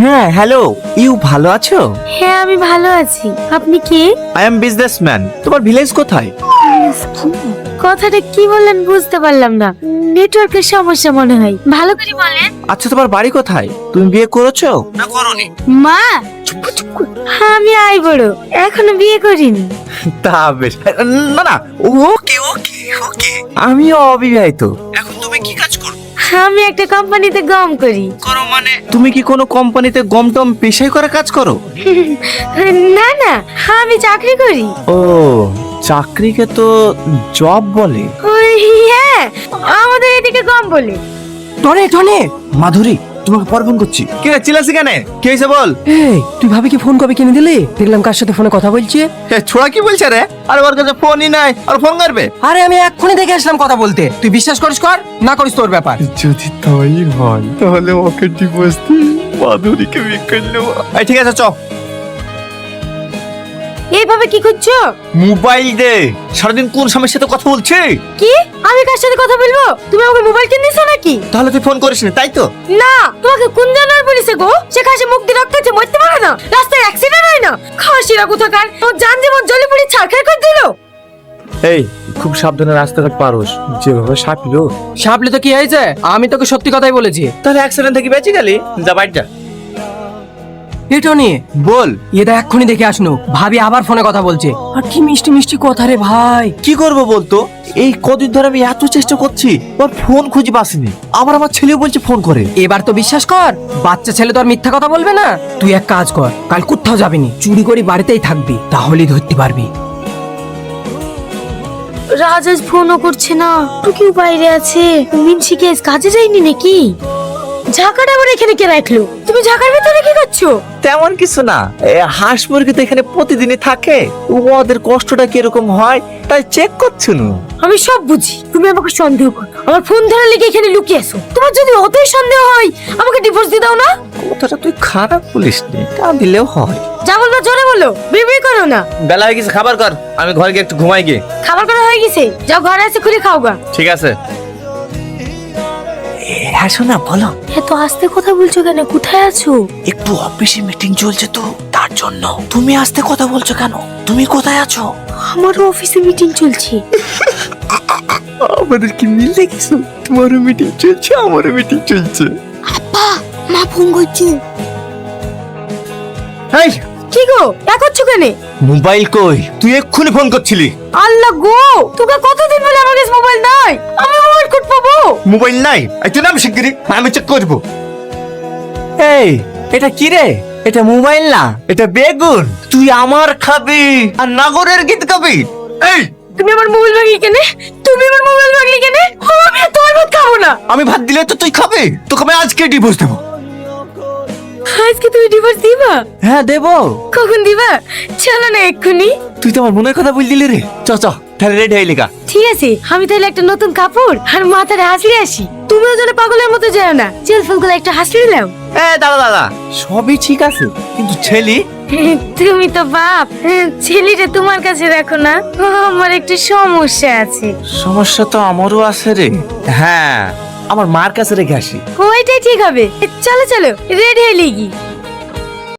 হ্যাঁ hello, you ভালো আছো? হ্যাঁ আমি ভালো আছি। আপনি কে? I am businessman. তোমার ভিলেজ কোথায়? কথাটা কি বললেন বুঝতে পারলাম না, নেটওয়ার্কের সমস্যা মনে হয়, ভালো করে বলেন। আচ্ছা তোমার বাড়ি কোথায়? তুমি বিয়ে করেছো না করোনি? মা হ্যাঁ, আমি আই বড়, এখনো বিয়ে করিনি। তা বেশ। না না, ওকে ওকে ওকে, আমিও অবিবাহিত। এখন তুমি কি কাজ করো? আমি একটা কোম্পানিতে গম করি। করো মানে? তুমি কি কোনো কোম্পানিতে গম টম পেশাই করে কাজ করো? না না, আমি চাকরি করি। ও, চাকরিকে তো জব বলে। ওই হ্যাঁ, আমাদের এদিকে গম বলে। টনে টনে মাধুরী, তোমাকে পর ফোন করছি। কে রে, চিল্লাছিস কেন? কি হয়েছে বল? এই তুই ভাবিকে ফোন কবে কিনে দিলি? দেখলাম কার সাথে ফোনে কথা বলছে। ছোড়া কি বলছে রে? আরে ওর কাছে ফোনই নাই, আর ফোন করবে? আরে আমি এক্ষুনি দেখে আসলাম কথা বলতে, তুই বিশ্বাস করিস কর না করিস তোর ব্যাপার। যদি তাই হয় তাহলে ওকে ডিভোর্স দিই, মাধুরীকে বিয়ে করে নেবো। এই ঠিক আছে, চ। এইভাবে কি করছো? মোবাইল দে। সারাদিন কোন স্বামীর সাথে কথা বলছে? কি? আমি কার সাথে কথা বলবো? তুমি আমাকে মোবাইল কিনে দিছো নাকি? তাহলে তুই ফোন করিস না, তাই তো? না, তোমাকে কোন জানার বলেছে গো? সে খাসি মুখ দিয়ে রক্ত আছে, মরতে পারে না, রাস্তায় অ্যাক্সিডেন্ট হয় না, খাসিরা কোথাকার ও জান জীবন জলে পুড়ে ছারখার করে দিল। এই খুব সাবধানে রাস্তাঘাট পারোস, যেভাবে সাপলো। সাপলে তো কি হয়েছে? আমি তোকে সত্যি কথাই বলেছি। তাহলে অ্যাক্সিডেন্ট থেকে বেঁচে গেলি, যা বাইর যা। এই টনি বল। এটা এক্ষুনি দেখে আসনু, ভাবি আবার ফোনে কথা বলছে। আর কি মিষ্টি মিষ্টি কথা রে ভাই। কি করবো বলতো? এই কদিন ধরে আমি এত চেষ্টা করছি, ওর ফোন খুঁজে পাসনি। আবার আমার ছেলেও বলছে ফোন করে। এবার তো বিশ্বাস কর, বাচ্চা ছেলে তো আর মিথ্যা কথা বলবে না। তুই এক কাজ কর, কাল কোথাও যাবিনি, চুরি করে বাড়িতেই থাকবি, তাহলেই ধরতে পারবি। রাজ আজ ফোনও করছে না, টুকিও বাইরে আছে। মিনসিকে আজ কাজে যায়নি নাকি? ঝাঁকাটা আবার এখানে কে রাখলো? তুমি ঝাঁকার ভিতরে কি করছো? তেমন কিছু না, হাঁস মুরগি তো এখানে প্রতিদিনই থাকে, ওদের কষ্টটা কিরকম হয় তাই চেক করছো না। আমি সব বুঝি, তুমি আমাকে সন্দেহ করো। আমার ফোন ধরে লেগে এখানে লুকিয়ে আছো। তোমার যদি অতই সন্দেহ হয় আমাকে ডিভোর্স দিয়ে দাও না। কথাটা তুই খারাপ বলিস নি, তা দিলেও হয়। যা বলবো জোরে বলো, বিড়বিড় করো না। বেলা হয়ে গেছে, খাবার কর, আমি ঘরে গিয়ে একটু ঘুমাই গিয়ে। খাবার করা হয়ে গেছে, যাও ঘরে এসে খুলে খাও গা। ঠিক আছে। হ্যাঁ শোনা, বলো। এত আস্তে কথা বলছো কেন? কোথায় আছো? একটু অফিসে মিটিং চলছে তো, তার জন্য। তুমি আস্তে কথা বলছো কেন? তুমি কোথায় আছো? আমারও অফিসে মিটিং চলছে। আমাদের কি মিল দেখেছো? তোমারও মিটিং চলছে, আমারও মিটিং চলছে। আপা, মা ফোন করছে। এই কি গো, এক করছো কেন? মোবাইল কই? তুই এক্ষুনি ফোন করছিলি। আল্লাহ গো, তোকে কতদিন বলে আমার কাছে মোবাইল নাই? আমি মোবাইল কোড পাবো? মোবাইল নাই? একটু নাম শিগগিরি, আমি চেক করবো। এই এটা কি রে? এটা মোবাইল না, এটা বেগুন। তুই আমার খাবি আর নাগরের গীত গাবি? এই তুমি আমার মোবাইল ভাগলি কেন? তুমি আমার মোবাইল ভাগলি কেন? আমি আর তোমার ভাত খাবো না। আমি ভাত দিলে তো তুই খাবি? তোকে আমি আজকে ডিভোর্স দেবো। আজকে তুমি ডিভোর্স দিবা? হ্যাঁ দেবো। কখন দিবা? চলো না এক্ষুনি। তুই তো আমার মনের কথা বল দিলি রে। চ চ, তাহলে রেডি হয়ে লিখা। ঠিক আছে, আমি তাহলে একটা নতুন কাপড় আর মাথায় হাসলি আসি। তুমিও যেন পাগলের মতো যাও না, চল ফুলগুলো একটা হাসলি দাও। দাদা দাদা, সবই ঠিক আছে, কিন্তু ছেলে। তুমি তো বাপ, ছেলেটা তোমার কাছে রাখো না, আমার একটু সমস্যা আছে। সমস্যা তো আমারও আছে রে। হ্যাঁ, আমার মার কাছে রেখে আসি। ওইটাই ঠিক হবে। চলো চলো, রেডি হয়ে লিগি।